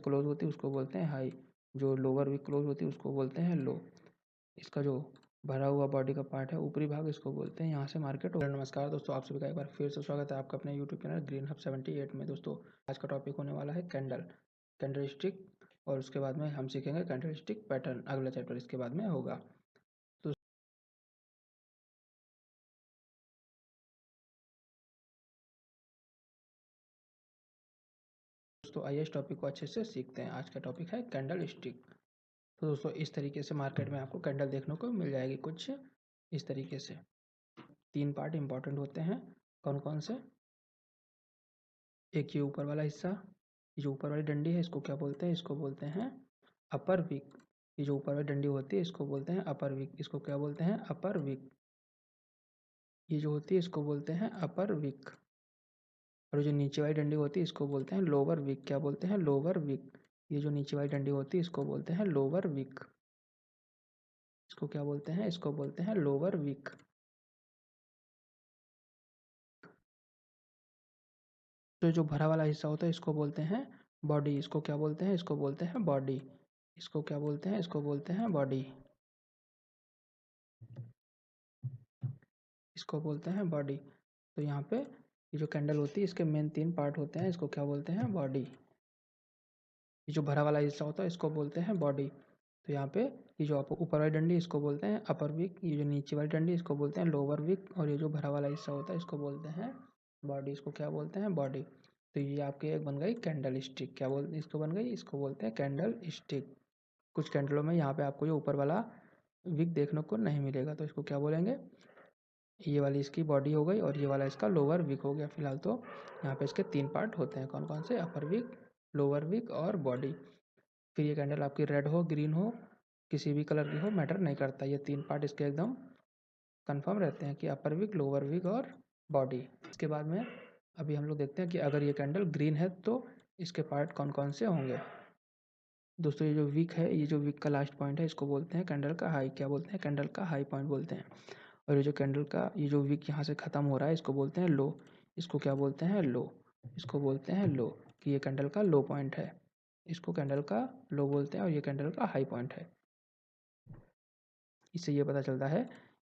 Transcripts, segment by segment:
Close होती है उसको बोलते हैं हाई, जो लोअर वीक क्लोज होती है उसको बोलते हैं लो। इसका जो भरा हुआ बॉडी का पार्ट है ऊपरी भाग, इसको बोलते हैं यहाँ से मार्केट। नमस्कार दोस्तों, आप सभी का एक बार फिर से स्वागत है आपका अपने यूट्यूब चैनल ग्रीन हब 78 में। दोस्तों आज का टॉपिक होने वाला है कैंडल स्टिक, और उसके बाद में हम सीखेंगे कैंडल स्टिक पैटर्न। अगला चैप्टर इसके बाद में होगा। दोस्तों आइए इस टॉपिक को अच्छे से सीखते हैं। आज का टॉपिक है कैंडल स्टिक। तो दोस्तों इस तरीके से मार्केट में आपको कैंडल देखने को मिल जाएगी, कुछ इस तरीके से। 3 पार्ट इंपॉर्टेंट होते हैं। कौन कौन से? एक ये ऊपर वाला हिस्सा, ये जो ऊपर वाली डंडी है इसको क्या बोलते हैं? इसको बोलते हैं अपर विक। ये जो ऊपर वाली डंडी होती है इसको बोलते हैं अपर विक। इसको क्या बोलते हैं? अपर विक। ये जो होती है इसको बोलते हैं अपर विक। और जो नीचे वाली डंडी होती है इसको बोलते हैं लोअर विक। क्या बोलते हैं? Lower wick. ये जो नीचे वाली डंडी होती है इसको बोलते हैं लोअर विक। इसको क्या बोलते हैं? इसको बोलते हैं लोअर विक। तो जो भरा वाला हिस्सा होता है इसको बोलते हैं बॉडी। इसको क्या बोलते हैं? इसको बोलते हैं बॉडी। इसको क्या बोलते हैं? इसको बोलते हैं बॉडी। इसको बोलते हैं बॉडी। तो यहाँ पे ये जो कैंडल होती है इसके मेन 3 पार्ट होते हैं। इसको क्या बोलते हैं? बॉडी। ये जो भरा वाला हिस्सा होता है इसको बोलते हैं बॉडी। तो यहाँ पे ये जो आप ऊपर वाली डंडी इसको बोलते हैं अपर विक, ये जो नीचे वाली डंडी इसको बोलते हैं लोअर विक, और ये जो भरा वाला हिस्सा होता है इसको बोलते हैं बॉडी। इसको क्या बोलते हैं? बॉडी। तो ये आपकी एक बन गई कैंडल स्टिक। क्या बोलते हैं इसको? बन गई, इसको बोलते हैं कैंडल स्टिक। कुछ कैंडलों में यहाँ पे आपको जो ऊपर वाला विक देखने को नहीं मिलेगा, तो इसको क्या बोलेंगे? ये वाली इसकी बॉडी हो गई और ये वाला इसका लोअर विक हो गया। फिलहाल तो यहाँ पे इसके 3 पार्ट होते हैं। कौन कौन से? अपर विक, लोअर विक और बॉडी। फिर ये कैंडल आपकी रेड हो, ग्रीन हो, किसी भी कलर की हो, मैटर नहीं करता। ये 3 पार्ट इसके एकदम कंफर्म रहते हैं कि अपर विक, लोअर विक और बॉडी। इसके बाद में अभी हम लोग देखते हैं कि अगर ये कैंडल ग्रीन है तो इसके पार्ट कौन कौन से होंगे। दोस्तों ये जो विक है, ये जो विक का लास्ट पॉइंट है इसको बोलते हैं कैंडल का हाई। क्या बोलते हैं? कैंडल का हाई पॉइंट बोलते हैं। और ये जो कैंडल का ये जो विक यहाँ से ख़त्म हो रहा है इसको बोलते हैं लो। इसको क्या बोलते हैं? लो। इसको बोलते हैं लो, कि ये कैंडल का लो पॉइंट है। इसको कैंडल का लो बोलते हैं और ये कैंडल का हाई पॉइंट है। इससे ये पता चलता है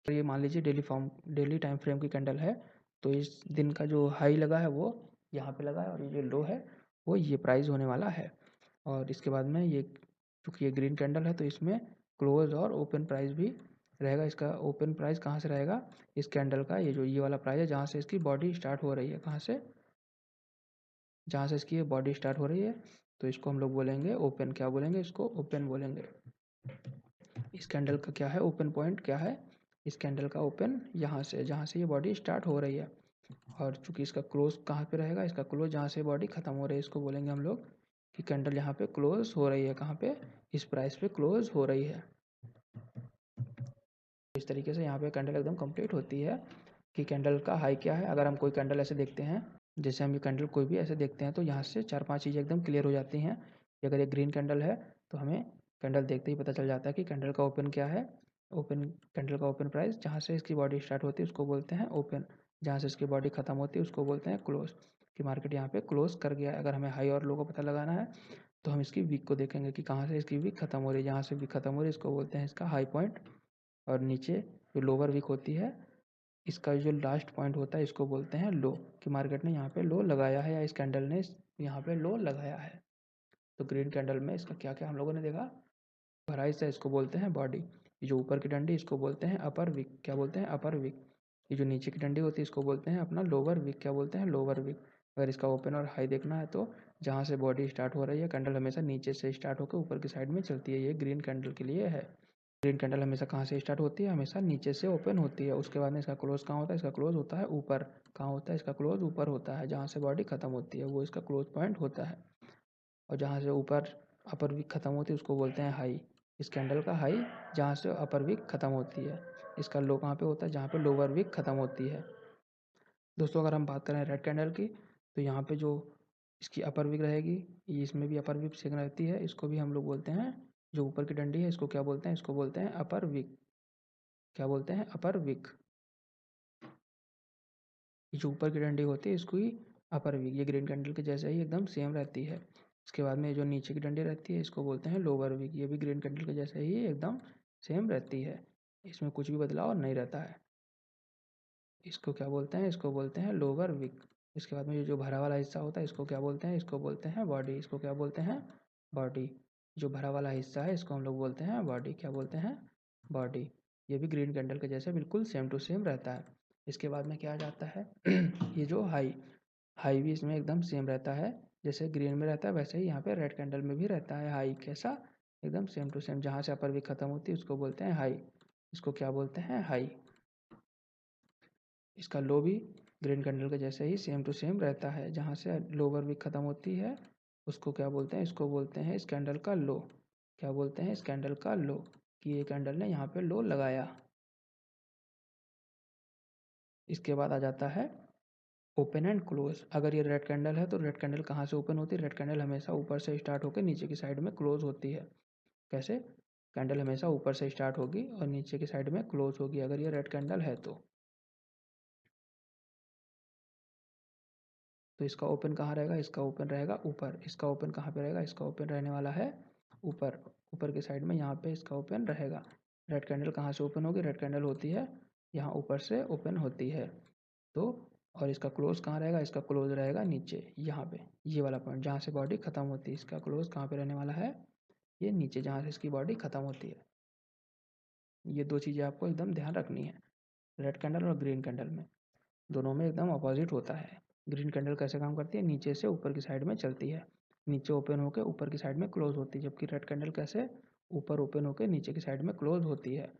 कि ये मान लीजिए डेली टाइम फ्रेम की कैंडल है, तो इस दिन का जो हाई लगा है वो यहाँ पे लगा है, और ये जो लो है वो ये प्राइस होने वाला है। और इसके बाद में ये चूँकि ये ग्रीन कैंडल है तो इसमें क्लोज और ओपन प्राइस भी रहेगा। इसका ओपन प्राइस कहाँ से रहेगा? इस कैंडल का ये जो ये वाला प्राइस है जहाँ से इसकी बॉडी स्टार्ट हो रही है। कहाँ से? जहाँ से इसकी बॉडी स्टार्ट हो रही है, तो इसको हम लोग बोलेंगे ओपन। क्या बोलेंगे? इसको ओपन बोलेंगे। इस कैंडल का क्या है? ओपन पॉइंट क्या है? इस कैंडल का ओपन यहाँ से, जहाँ से ये बॉडी स्टार्ट हो रही है। और चूंकि इसका क्लोज कहाँ पे रहेगा? इसका क्लोज जहाँ से बॉडी खत्म हो रही है, इसको बोलेंगे हम लोग कि कैंडल यहाँ पे क्लोज हो रही है। कहाँ पे? इस प्राइस पे क्लोज हो रही है। इस तरीके से यहाँ पे कैंडल एकदम कंप्लीट होती है कि कैंडल का हाई क्या है। अगर हम कोई कैंडल ऐसे देखते हैं, जैसे हम ये कैंडल कोई भी ऐसे देखते हैं, तो यहाँ से 4-5 चीज़ें एकदम क्लियर हो जाती हैं कि अगर ये ग्रीन कैंडल है तो हमें कैंडल देखते ही पता चल जाता है कि कैंडल का ओपन क्या है। ओपन कैंडल का ओपन प्राइस जहाँ से इसकी बॉडी स्टार्ट होती है उसको बोलते हैं ओपन, जहाँ से इसकी बॉडी खत्म होती है उसको बोलते हैं क्लोज। कि मार्केट यहाँ पे क्लोज कर गया है। अगर हमें हाई और लो का पता लगाना है तो हम इसकी वीक को देखेंगे कि कहाँ से इसकी वीक खत्म हो रही है। जहाँ से वीक खत्म हो रही है इसको बोलते हैं इसका हाई पॉइंट, और नीचे जो लोअर वीक होती है इसका जो लास्ट पॉइंट होता है इसको बोलते हैं लो। कि मार्केट ने यहाँ पे लो लगाया है या इस कैंडल ने यहाँ पे लो लगाया है। तो ग्रीन कैंडल में इसका क्या क्या हम लोगों ने देखा? भरा हिस्सा इसको बोलते हैं बॉडी। ये जो ऊपर की डंडी इसको बोलते हैं अपर विक। क्या बोलते हैं? अपर विक। ये जो नीचे की डंडी होती है इसको बोलते हैं अपना लोअर विक। क्या बोलते हैं? Lower wick. अगर इसका ओपन और हाई देखना है तो जहाँ से बॉडी स्टार्ट हो रही है, कैंडल हमेशा नीचे से स्टार्ट होकर ऊपर की साइड में चलती है। ये ग्रीन कैंडल के लिए है। ग्रीन कैंडल हमेशा कहाँ से स्टार्ट होती है? हमेशा नीचे से ओपन होती है। उसके बाद में इसका क्लोज कहाँ होता है? इसका क्लोज होता है ऊपर। कहाँ होता है? इसका क्लोज ऊपर होता है। जहाँ से बॉडी खत्म होती है वो इसका क्लोज पॉइंट होता है। और जहाँ से ऊपर अपर वीक खत्म होती है उसको बोलते हैं हाई। इस कैंडल का हाई जहाँ से अपर वीक खत्म होती है। इसका लो कहाँ पे होता है? जहाँ पे लोअर वीक खत्म होती है। दोस्तों अगर हम बात करें रेड कैंडल की, तो यहाँ पे जो इसकी अपर विक रहेगी, ये इसमें भी अपर विक सेक रहती है। इसको भी हम लोग बोलते हैं, जो ऊपर की डंडी है इसको क्या बोलते हैं? इसको बोलते हैं अपर विक। क्या बोलते हैं? अपर विक। ये जो ऊपर की डंडी होती है इसको ही अपर विक। ये ग्रीन कैंडल के जैसे ही एकदम सेम रहती है। इसके बाद में जो नीचे की डंडी रहती है इसको बोलते हैं लोअर विक। ये भी ग्रीन कैंडल के जैसे ही एकदम सेम रहती है, इसमें कुछ भी बदलाव नहीं रहता है। इसको क्या बोलते हैं? इसको बोलते हैं लोअर विक। इसके बाद में ये जो भरा वाला हिस्सा होता है इसको क्या बोलते हैं? इसको बोलते हैं बॉडी। इसको क्या बोलते हैं? बॉडी। जो भरा वाला हिस्सा है इसको हम लोग बोलते हैं बॉडी। क्या बोलते हैं? बॉडी। ये भी ग्रीन कैंडल के जैसे बिल्कुल सेम टू सेम रहता है। इसके बाद में क्या आ जाता है? ये जो हाई, हाई भी इसमें एकदम सेम रहता है, जैसे ग्रीन में रहता है वैसे ही यहाँ पे रेड कैंडल में भी रहता है हाई। कैसा? एकदम सेम टू सेम। जहाँ से अपर विक खत्म होती है उसको बोलते हैं हाई। इसको क्या बोलते हैं? हाई। इसका लो भी ग्रीन कैंडल के जैसे ही सेम टू सेम रहता है, जहाँ से लोअर विक खत्म होती है उसको क्या बोलते हैं? इसको बोलते हैं इस कैंडल का लो। क्या बोलते हैं? इस कैंडल का लो, कि ये कैंडल ने यहाँ पे लो लगाया। इसके बाद आ जाता है ओपन एंड क्लोज। अगर ये रेड कैंडल है तो रेड कैंडल कहाँ से ओपन होती है? रेड कैंडल हमेशा ऊपर से स्टार्ट होकर नीचे की साइड में क्लोज होती है। कैसे? कैंडल हमेशा ऊपर से स्टार्ट होगी और नीचे की साइड में क्लोज होगी अगर ये रेड कैंडल है तो इसका ओपन कहाँ रहेगा? इसका ओपन रहेगा ऊपर। इसका ओपन कहाँ पे रहेगा? इसका ओपन रहने वाला है ऊपर। ऊपर की साइड में यहाँ पे इसका ओपन रहेगा। रेड कैंडल कहाँ से ओपन होगी? रेड कैंडल होती है यहाँ ऊपर से ओपन होती है तो। और इसका क्लोज कहाँ रहेगा? इसका क्लोज रहेगा नीचे यहाँ पे, ये वाला पॉइंट जहाँ से बॉडी खत्म होती है। इसका क्लोज कहाँ पे रहने वाला है? ये नीचे जहाँ से इसकी बॉडी खत्म होती है। ये दो चीज़ें आपको एकदम ध्यान रखनी है रेड कैंडल और ग्रीन कैंडल में, दोनों में एकदम अपोजिट होता है। ग्रीन कैंडल कैसे काम करती है? नीचे से ऊपर की साइड में चलती है, नीचे ओपन होकर ऊपर की साइड में क्लोज होती है। जबकि रेड कैंडल कैसे? ऊपर ओपन होकर नीचे की साइड में क्लोज होती है।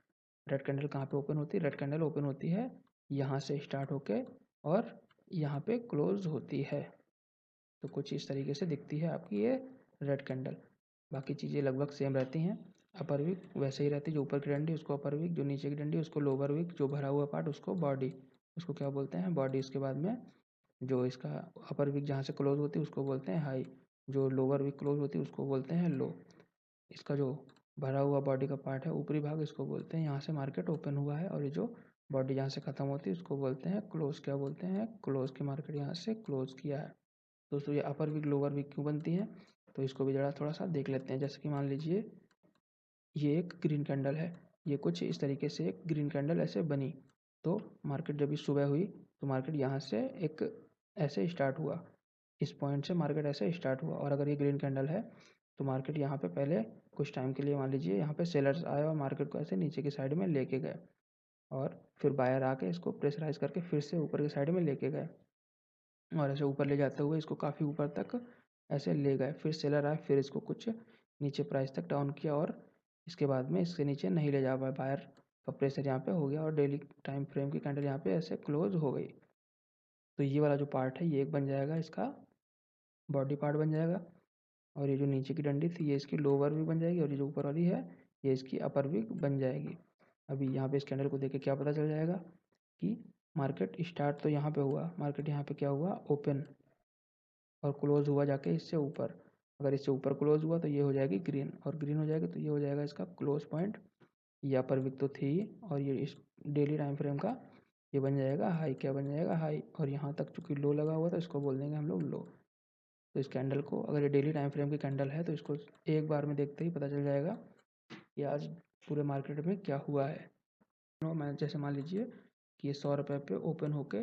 रेड कैंडल कहाँ पे ओपन होती है? रेड कैंडल ओपन होती है यहाँ से स्टार्ट होके और यहाँ पे क्लोज होती है। तो कुछ इस तरीके से दिखती है आपकी ये रेड कैंडल। बाकी चीज़ें लगभग सेम रहती हैं। अपर विक वैसे ही रहती है, जो ऊपर की डंडी उसको अपर विक, जो नीचे की डंडी उसको लोअर विक, जो भरा हुआ पार्ट उसको बॉडी। उसको क्या बोलते हैं? बॉडी। इसके बाद में जो इसका अपर विक जहाँ से क्लोज होती है उसको बोलते हैं हाई, जो लोअर विक क्लोज होती है उसको बोलते हैं लो। इसका जो भरा हुआ बॉडी का पार्ट है ऊपरी भाग, इसको बोलते हैं यहाँ से मार्केट ओपन हुआ है। और ये जो बॉडी जहाँ से ख़त्म होती है उसको बोलते हैं क्लोज। क्या बोलते हैं? क्लोज। की मार्केट यहाँ से क्लोज किया है। दोस्तों ये अपर विक लोअर विक क्यों बनती है तो इसको भी जरा थोड़ा सा देख लेते हैं। जैसे कि मान लीजिए ये एक ग्रीन कैंडल है, ये कुछ इस तरीके से एक ग्रीन कैंडल ऐसे बनी। तो मार्केट जब भी सुबह हुई तो मार्केट यहाँ से एक ऐसे स्टार्ट हुआ, इस पॉइंट से मार्केट ऐसे स्टार्ट हुआ। और अगर ये ग्रीन कैंडल है तो मार्केट यहाँ पे पहले कुछ टाइम के लिए मान लीजिए यहाँ पे सेलर्स आए और मार्केट को ऐसे नीचे की साइड में लेके गए, और फिर बायर आके इसको प्रेशराइज करके फिर से ऊपर की साइड में लेके गए, और ऐसे ऊपर ले जाते हुए इसको काफ़ी ऊपर तक ऐसे ले गए। फिर सेलर आए, फिर इसको कुछ नीचे प्राइस तक डाउन किया और इसके बाद में इसके नीचे नहीं ले जा पाए। बायर का प्रेशर यहाँ पे हो गया और डेली टाइम फ्रेम की कैंडल यहाँ पे ऐसे क्लोज हो गई। तो ये वाला जो पार्ट है ये एक बन जाएगा, इसका बॉडी पार्ट बन जाएगा। और ये जो नीचे की डंडी थी ये इसकी लोअर भी बन जाएगी, और ये जो ऊपर वाली है ये इसकी अपर भी बन जाएगी। अभी यहाँ पे इस कैंडल को देख के क्या पता चल जाएगा कि मार्केट स्टार्ट तो यहाँ पे हुआ, मार्केट यहाँ पे क्या हुआ? ओपन, और क्लोज हुआ जाके इससे ऊपर। अगर इससे ऊपर क्लोज हुआ तो ये हो जाएगी ग्रीन, और ग्रीन हो जाएगी तो ये हो जाएगा इसका क्लोज पॉइंट। ये अपर विक तो थी ही, और ये इस डेली टाइम फ्रेम का ये बन जाएगा हाई। क्या बन जाएगा? हाई। और यहाँ तक चूंकि लो लगा हुआ था इसको बोल देंगे हम लोग लो। तो इस कैंडल को, अगर ये डेली टाइम फ्रेम की कैंडल है तो इसको एक बार में देखते ही पता चल जाएगा कि आज पूरे मार्केट में क्या हुआ है। तो मैं जैसे मान लीजिए कि ये 100 रुपये पे ओपन होके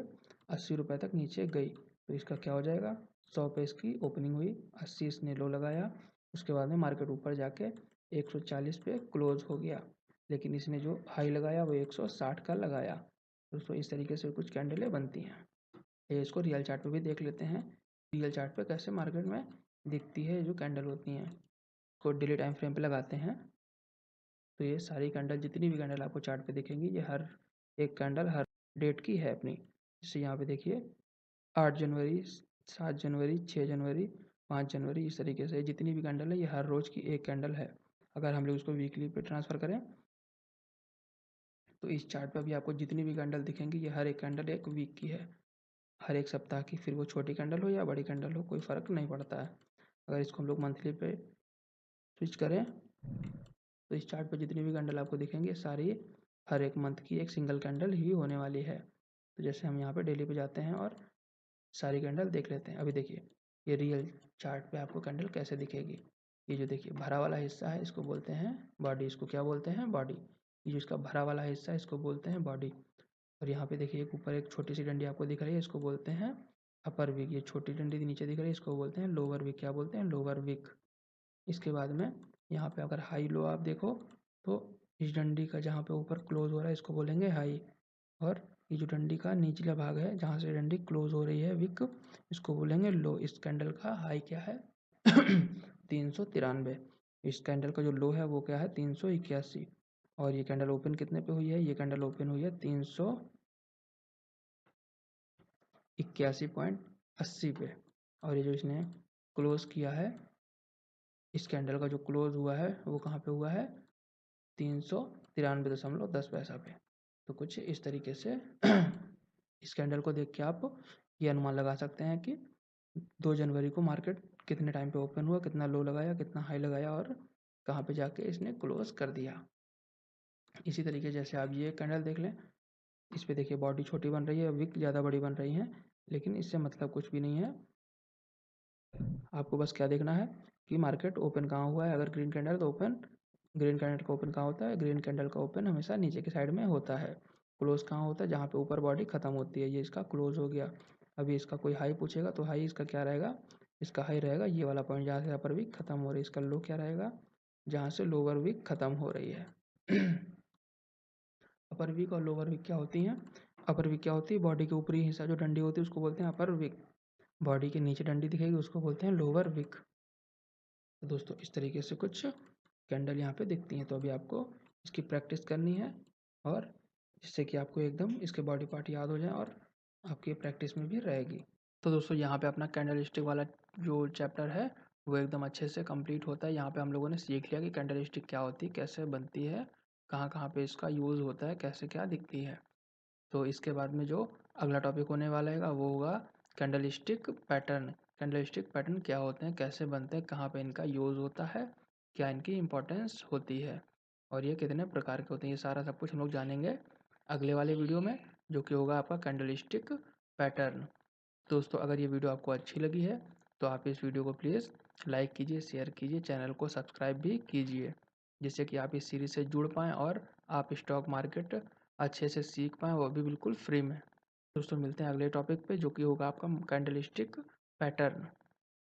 80 रुपये तक नीचे गई, तो इसका क्या हो जाएगा? 100 पे इसकी ओपनिंग हुई, 80 इसने लो लगाया, उसके बाद में मार्केट ऊपर जाके 140 पे क्लोज हो गया, लेकिन इसने जो हाई लगाया वो 160 का लगाया। दोस्तों इस तरीके से कुछ कैंडलें बनती हैं। ये इसको रियल चार्ट पे भी देख लेते हैं, रियल चार्ट पे कैसे मार्केट में दिखती है जो कैंडल होती हैं। को डेली टाइम फ्रेम पे लगाते हैं तो ये सारी कैंडल, जितनी भी कैंडल आपको चार्ट पे दिखेंगी, ये हर एक कैंडल हर डेट की है अपनी। जैसे यहाँ पे देखिए 8 जनवरी, 7 जनवरी, 6 जनवरी, 5 जनवरी, इस तरीके से जितनी भी कैंडल है ये हर रोज़ की एक कैंडल है। अगर हम लोग उसको वीकली पे ट्रांसफ़र करें तो इस चार्ट पे भी आपको जितनी भी कैंडल दिखेंगी ये हर एक कैंडल एक वीक की है, हर एक सप्ताह की। फिर वो छोटी कैंडल हो या बड़ी कैंडल हो, कोई फ़र्क नहीं पड़ता है। अगर इसको हम लोग मंथली पे स्विच करें तो इस चार्ट पे जितनी भी कैंडल आपको दिखेंगी सारी हर एक मंथ की एक सिंगल कैंडल ही होने वाली है। तो जैसे हम यहाँ पे डेली पे जाते हैं और सारी कैंडल देख लेते हैं। अभी देखिए ये रियल चार्ट पे आपको कैंडल कैसे दिखेगी। ये जो देखिए भरा वाला हिस्सा है इसको बोलते हैं बॉडी, इसको क्या बोलते हैं बॉडी। ये जो इसका भरा वाला हिस्सा है इसको बोलते हैं बॉडी। और यहाँ पे देखिए एक ऊपर एक छोटी सी डंडी आपको दिख रही है, इसको बोलते हैं अपर विक। ये छोटी डंडी नीचे दिख रही है इसको बोलते हैं लोअर विक। क्या बोलते हैं? Lower wick. इसके बाद में यहाँ पे अगर हाई लो आप देखो तो इस डंडी का जहाँ पे ऊपर क्लोज हो रहा है इसको बोलेंगे हाई, और ये जो डंडी का निचला भाग है जहाँ से डंडी क्लोज हो रही है विक, इसको बोलेंगे लो। इस कैंडल का हाई क्या है? 393। इस कैंडल का जो लो है वो क्या है? 381। और ये कैंडल ओपन कितने पे हुई है? ये कैंडल ओपन हुई है 381.80 पे। और ये जो इसने क्लोज किया है, इस कैंडल का जो क्लोज हुआ है वो कहाँ पे हुआ है? 393.10 पे। तो कुछ इस तरीके से इस कैंडल को देख के आप ये अनुमान लगा सकते हैं कि 2 जनवरी को मार्केट कितने टाइम पे ओपन हुआ, कितना लो लगाया, कितना हाई लगाया और कहाँ पे जाके इसने क्लोज कर दिया। इसी तरीके जैसे आप ये कैंडल देख लें, इस पे देखिए बॉडी छोटी बन रही है, विक ज़्यादा बड़ी बन रही है, लेकिन इससे मतलब कुछ भी नहीं है। आपको बस क्या देखना है कि मार्केट ओपन कहाँ हुआ है। अगर ग्रीन कैंडल तो ओपन, ग्रीन कैंडल का ओपन कहाँ होता है? ग्रीन कैंडल का ओपन हमेशा नीचे की साइड में होता है। क्लोज कहाँ होता है? जहाँ पे ऊपर बॉडी खत्म होती है। ये इसका क्लोज हो गया। अभी इसका कोई हाई पूछेगा तो हाई इसका क्या रहेगा? इसका हाई रहेगा ये वाला पॉइंट जहाँ से अपर वीक खत्म हो रही है। इसका लो क्या रहेगा? जहाँ से लोअर वीक खत्म हो रही है। अपर वीक और लोअर वीक क्या होती हैं? अपर वीक क्या होती है? बॉडी के ऊपरी हिस्सा जो डंडी होती है उसको बोलते हैं अपर वीक। बॉडी के नीचे डंडी दिखेगी उसको बोलते हैं लोअर वीक। तो दोस्तों इस तरीके से कुछ कैंडल यहाँ पे दिखती हैं। तो अभी आपको इसकी प्रैक्टिस करनी है, और जिससे कि आपको एकदम इसके बॉडी पार्ट याद हो जाए और आपकी प्रैक्टिस में भी रहेगी। तो दोस्तों यहाँ पे अपना कैंडल स्टिक वाला जो चैप्टर है वो एकदम अच्छे से कंप्लीट होता है। यहाँ पे हम लोगों ने सीख लिया कि कैंडल स्टिक क्या होती है, कैसे बनती है, कहाँ कहाँ पे इसका यूज़ होता है, कैसे क्या दिखती है। तो इसके बाद में जो अगला टॉपिक होने वाला है वो होगा candle stick pattern. Candle stick pattern क्या होते हैं, कैसे बनते हैं, कहाँ पे इनका यूज़ होता है, क्या इनकी इम्पोर्टेंस होती है, और ये कितने प्रकार के होते हैं, ये सारा सब कुछ हम लोग जानेंगे अगले वाले वीडियो में, जो कि होगा आपका कैंडल स्टिक पैटर्न। दोस्तों अगर ये वीडियो आपको अच्छी लगी है तो आप इस वीडियो को प्लीज़ लाइक कीजिए, शेयर कीजिए, चैनल को सब्सक्राइब भी कीजिए, जिससे कि आप इस सीरीज़ से जुड़ पाएँ और आप स्टॉक मार्केट अच्छे से सीख पाएँ, वो भी बिल्कुल फ्री में। दोस्तों मिलते हैं अगले टॉपिक पे, जो कि होगा आपका कैंडल स्टिक पैटर्न।